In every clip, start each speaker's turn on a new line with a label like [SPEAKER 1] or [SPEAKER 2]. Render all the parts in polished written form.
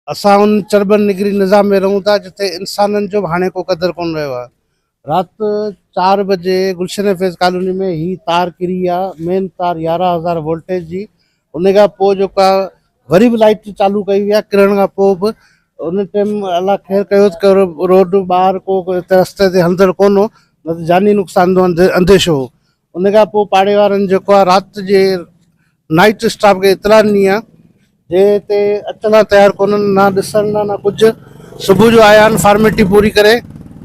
[SPEAKER 1] असां उन चर्बन निगरी निज़ाम में रहूं था जिथे इंसाननि जो बि हाणे को क़दुरु कोन रहियो आहे। राति 4 बजे गुलशन फैज़ कॉलोनी में ही तार किरी आहे, मेन तार 11,000 वोल्टेज जी। उन खां पोइ जेको आहे वरी बि लाइट चालू कई हुई आहे किरण खां पोइ बि। उन टाइम अलाह ख़ैर कयो त रोड ॿाहिरि को हिते रस्ते ते हलंदड़ कोन हो, न त जानी नुक़सान जो अंदेशो हो। उन खां पोइ पाड़े वारनि जेको आहे राति जे नाइट स्टाफ खे इतला ॾिनी आहे जे हिते अचण लाइ तयारु कोन्हनि, न ॾिसण न कुझु। सुबुह जो आया आहिनि, फॉर्मेलिटी पूरी करे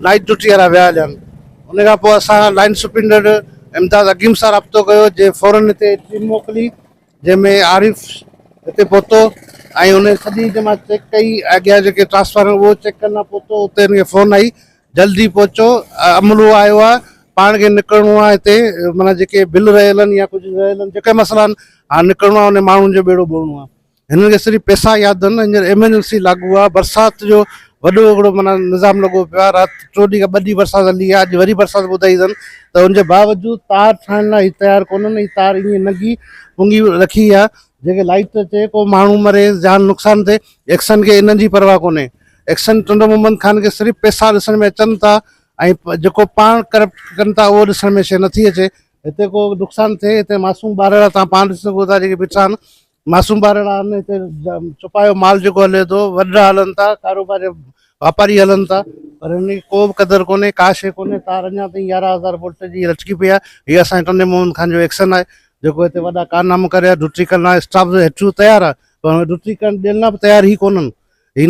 [SPEAKER 1] नाइट ड्यूटी वारा विया हलिया आहिनि। उन खां पोइ असां लाइन सुपिरिटेंडेंट इम्तियाज़ हकीम सां राब्तो कयो, जे फौरन हिते टीम मोकिली, जंहिंमें आरिफ हिते पहुतो ऐं उन सॼी जे मां चेक कई, अॻियां जेके ट्रांसफार्मर उहो चेक करण लाइ पहुतो। उते हिनखे फ़ोन आई, जल्दी पहुचो, अमलो आयो आहे, पाण खे निकिरणो आहे हिते, माना जेके बिल रहियल आहिनि या कुझु रहियल आहिनि, जेके मसइला आहिनि, हाणे निकिरणो आहे, उन माण्हुनि जो बेड़ो ॿोड़णो आहे। हिननि खे सिर्फ़ु पैसा यादि आहिनि, हींअर एमरजेंसी लागू आहे, बरसाति जो वॾो हिकिड़ो माना निज़ाम लॻो पियो आहे। राति 4 ॾींहं खां 2 ॾींहं बरसाति हली आहे, अॼु वरी बरसाति ॿुधाई अथनि, त हुनजे बावजूदि तार ठाहिण लाइ तयारु कोन्हनि। ही तार ईअं नंगी पुंगी रखी आहे, जेके लाइट अचे को माण्हू मरे, जान नुक़सान थिए, एक्शन खे इन्हनि जी परवाह कोन्हे। एक्शन टुंड मोहम्मद ख़ान खे सिर्फ़ु पैसा ॾिसण में अचनि था, ऐं जेको पाण करप्ट कनि था उहो ॾिसण में शइ नथी अचे। हिते को नुक़सानु थिए, हिते मासूम ॿार तव्हां पाण ॾिसी सघो था, जेके बीठा आहिनि मासूम ॿार आहिनि। हिते चुपायो माल जेको हले थो, वॾा हलनि था, कारोबारी वापारी हलनि था, पर हिन को बि क़दुरु कोन्हे, का शइ कोन्हे। तार अञा ताईं 11,000 वोल्ट जी लटकी पई आहे। हीअ असांजे टुंड मोहम्मद ख़ान जो एक्शन आहे, जेको हिते वॾा कारनामा करे ड्यूटी करण लाइ स्टाफ हेठियूं तयारु आहे, पर ड्यूटी करण ॾियण लाइ बि तयारु ई कोन्हनि। ही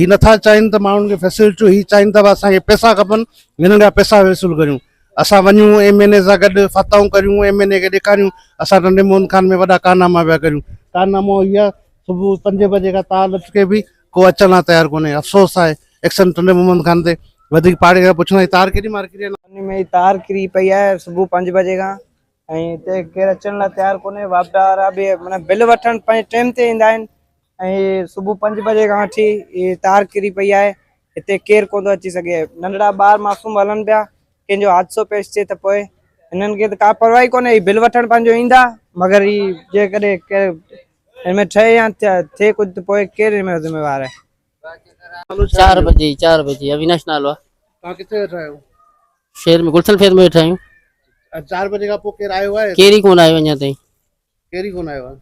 [SPEAKER 1] नथा चाहिनि त माण्हुनि खे फैसिलिटियूं, ही चाहिनि था असांखे पैसा खपनि, हिननि खां पैसा वसूल करियूं। असां वञूं MNA सां गॾु फताऊं करियूं, MNA खे ॾेखारियूं असां टुंड मोहम्मद ख़ान में वॾा कारनामा पिया करियूं। कारनामो इहा सुबुह 5 बजे खां तार लटके बि को अचण लाइ तयारु कोन्हे। अफ़सोस आहे एक्शन टुंड मोहम्मद ख़ान ते। वधीक पाड़े खां पुछण तार केॾी महिल किरी आहे?
[SPEAKER 2] में तार किरी पई आहे सुबुह 5 बजे खां, ऐं हिते केरु अचण लाइ तयारु कोन्हे। वापडा वारा बि माना बिल वठण पंहिंजे टाइम ते ईंदा आहिनि, ऐं सुबुह 5 बजे खां वठी इहे तार किरी पई आहे। हिते केरु कोन थो अची सघे, नंढड़ा ॿार मासूम हलनि पिया, कंहिंजो हादसो पेश थिए त पोइ हिननि खे त का परवाही कोन्हे। बिल वठण पंहिंजो ईंदा, मगर ही जेकॾहिं केरु हिनमें ठहे या थिए कुझु त पोइ केरु हिनमें ज़िम्मेवार आहे?
[SPEAKER 3] 4 बजे अविनाश नालो आहे।
[SPEAKER 1] तव्हां किथे वेठा आहियो?
[SPEAKER 3] शहर में गुलशन फैज़ में वेठा आहियूं।
[SPEAKER 1] 4 बजे खां पोइ केरु आयो आहे?
[SPEAKER 3] केरु ई कोन आयो अञा ताईं।
[SPEAKER 1] केरु ई कोन आयो आहे?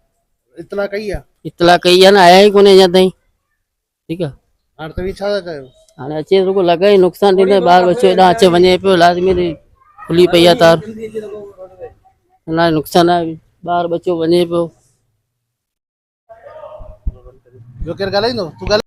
[SPEAKER 1] इतला कई आहे?
[SPEAKER 3] इतला कई आहे न, आया ई कोन अञा ताईं। ठीकु आहे,
[SPEAKER 1] हाणे तव्हीं छा था कयो?
[SPEAKER 3] हाणे अचे रुगो लॻाई, नुक़सान थींदो, ॿार बच्चो हेॾां अचे वञे पियो, लाज़मी खुली पई आहे तार, इलाही नुक़सान आहे, ॿार बच्चो वञे पियो।
[SPEAKER 1] ॿियो केरु ॻाल्हाईंदो? तूं